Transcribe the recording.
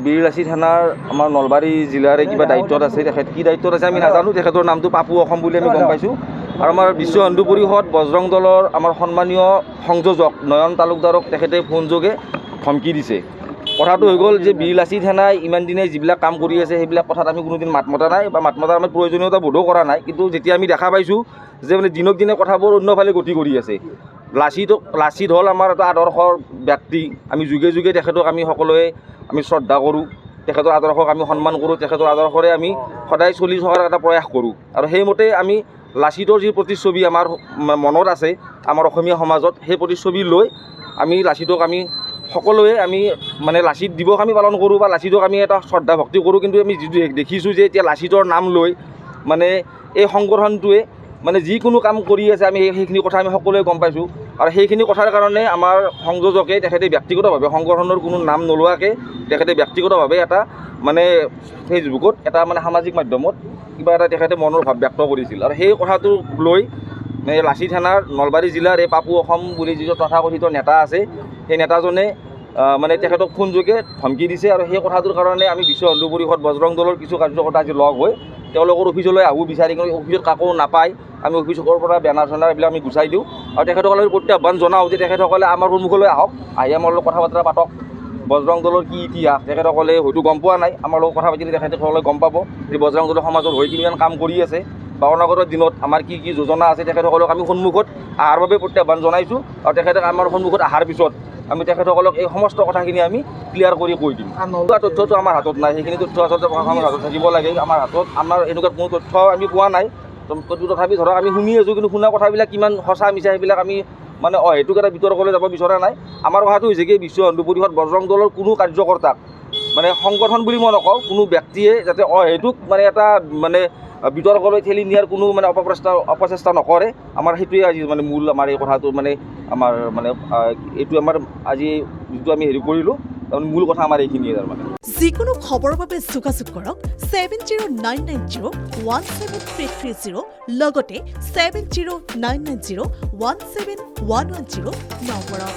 বীৰলাচি থানাৰ আমাৰ নলবাৰী জিলাৰে কিবা দায়িত্বত আছে। তেখেত কি দায়িত্বত আছে আমি নাজানো। তেখেতৰ নামটো পাপু অসম বুলি আমি গম পাইছোঁ। আৰু আমাৰ বিশ্ব হিন্দু পৰিষদ বজৰং দলৰ আমাৰ সন্মানীয় সংযোজক নয়ন তালুকদাৰক তেখেতে ফোনযোগে ধমকি দিছে। কথাটো হৈ গ'ল যে বীৰলাচি থানাই ইমান দিনে যিবিলাক কাম কৰি আছে সেইবিলাক কথাত আমি কোনোদিন মাত মতা নাই বা মাত মতাৰ আমাৰ প্ৰয়োজনীয়তা বোধো কৰা নাই। কিন্তু যেতিয়া আমি দেখা পাইছোঁ যে মানে দিনক দিনে কথাবোৰ অন্যফালে গতি কৰি আছে। লাচিত হ'ল আমাৰ এটা আদৰ্শৰ ব্যক্তি। আমি যুগে যুগে তেখেতক আমি সকলোৱে আমি শ্ৰদ্ধা কৰোঁ, তেখেতৰ আদৰ্শক আমি সন্মান কৰোঁ, তেখেতৰ আদৰ্শৰে আমি সদায় চলি থকাৰ এটা প্ৰয়াস কৰোঁ। আৰু সেইমতে আমি লাচিতৰ যি প্ৰতিচ্ছবি আমাৰ মনত আছে আমাৰ অসমীয়া সমাজত, সেই প্ৰতিচ্ছবি লৈ আমি লাচিতক আমি সকলোৱে আমি মানে লাচিত দিৱস আমি পালন কৰোঁ বা লাচিতক আমি এটা শ্ৰদ্ধা ভক্তি কৰোঁ। কিন্তু আমি যিটো দেখিছোঁ যে এতিয়া লাচিতৰ নাম লৈ মানে এই সংগঠনটোৱে মানে যিকোনো কাম কৰি আছে, আমি সেইখিনি কথা আমি সকলোৱে গম পাইছোঁ। আৰু সেইখিনি কথাৰ কাৰণে আমাৰ সংযোজকে তেখেতে ব্যক্তিগতভাৱে সংগঠনৰ কোনো নাম নোলোৱাকৈ তেখেতে ব্যক্তিগতভাৱে এটা মানে ফেচবুকত এটা মানে সামাজিক মাধ্যমত কিবা এটা তেখেতে মনৰ ভাৱ ব্যক্ত কৰিছিল। আৰু সেই কথাটো লৈ লাচি থানাৰ নলবাৰী জিলাৰ এই পাপু অসম বুলি যিটো তথাকথিত নেতা আছে, সেই নেতাজনে মানে তেখেতক ফোনযোগে ধমকি দিছে। আৰু সেই কথাটোৰ কাৰণে আমি বিশ্ব হিন্দু পৰিষদ বজৰং দলৰ কিছু কাৰ্যকৰ্তা আজি লগ হৈ তেওঁলোকৰ অফিচলৈ আহোঁ। বিচাৰি কৰি অফিচত কাকো নাপায় আমি অফিচৰ পৰা বেনাৰ চেনাৰ এইবিলাক আমি গুচাই দিওঁ। আৰু তেখেতসকলে প্ৰত্যাহ্বান জনাওঁ যে তেখেতসকলে আমাৰ সন্মুখলৈ আহক, আহি আমাৰ লগত কথা বতৰা পাতক। বজৰং দলৰ কি ইতিহাস তেখেতসকলে হয়তো গম পোৱা নাই, আমাৰ লগত কথা পাতিলে তেখেতসকলে গম পাব যে বজৰং দলৰ সমাজৰ হৈ কিমান কাম কৰি আছে বা অনাগত দিনত আমাৰ কি কি যোজনা আছে তেখেতসকলক আমি সন্মুখত অহাৰ বাবে প্ৰত্যাহ্বান জনাইছোঁ। আৰু তেখেতে আমাৰ সন্মুখত অহাৰ পিছত আমি তেখেতসকলক এই সমস্ত কথাখিনি আমি ক্লিয়াৰ কৰি কৈ দিম। তথ্যটো আমাৰ হাতত নাই, সেইখিনি তথ্য আচলতে আমাৰ হাতত থাকিব লাগে। আমাৰ হাতত আমাৰ এনেকুৱা কোনো তথ্য আমি পোৱা নাই। তথাপি ধৰক আমি শুনি আছোঁ, কিন্তু শুনা কথাবিলাক কিমান সঁচা মিছা সেইবিলাক আমি মানে অহেতুক এটা বিতৰ্কলৈ যাব বিচৰা নাই। আমাৰ কথাটো হৈছে কি বিশ্ব হিন্দু পৰিষদ বজৰং দলৰ কোনো কাৰ্যকৰ্তাক মানে সংগঠন বুলি মই নকওঁ, কোনো ব্যক্তিয়ে যাতে অহেতুক মানে এটা মানে বিতৰ্কলৈ ঠেলি নিয়াৰ কোনো মানে অপচেষ্টা নকৰে। আমাৰ সেইটোৱে আজি মানে মূল আমাৰ এই কথাটো মানে আমাৰ মানে এইটো আমাৰ আজি যিটো আমি হেৰি কৰিলোঁ তাৰমানে মূল কথা আমাৰ এইখিনিয়ে। তাৰমানে যিকোনো খবৰৰ বাবে যোগাযোগ কৰক 7099017330 লগতে 7099017110 নম্বৰত।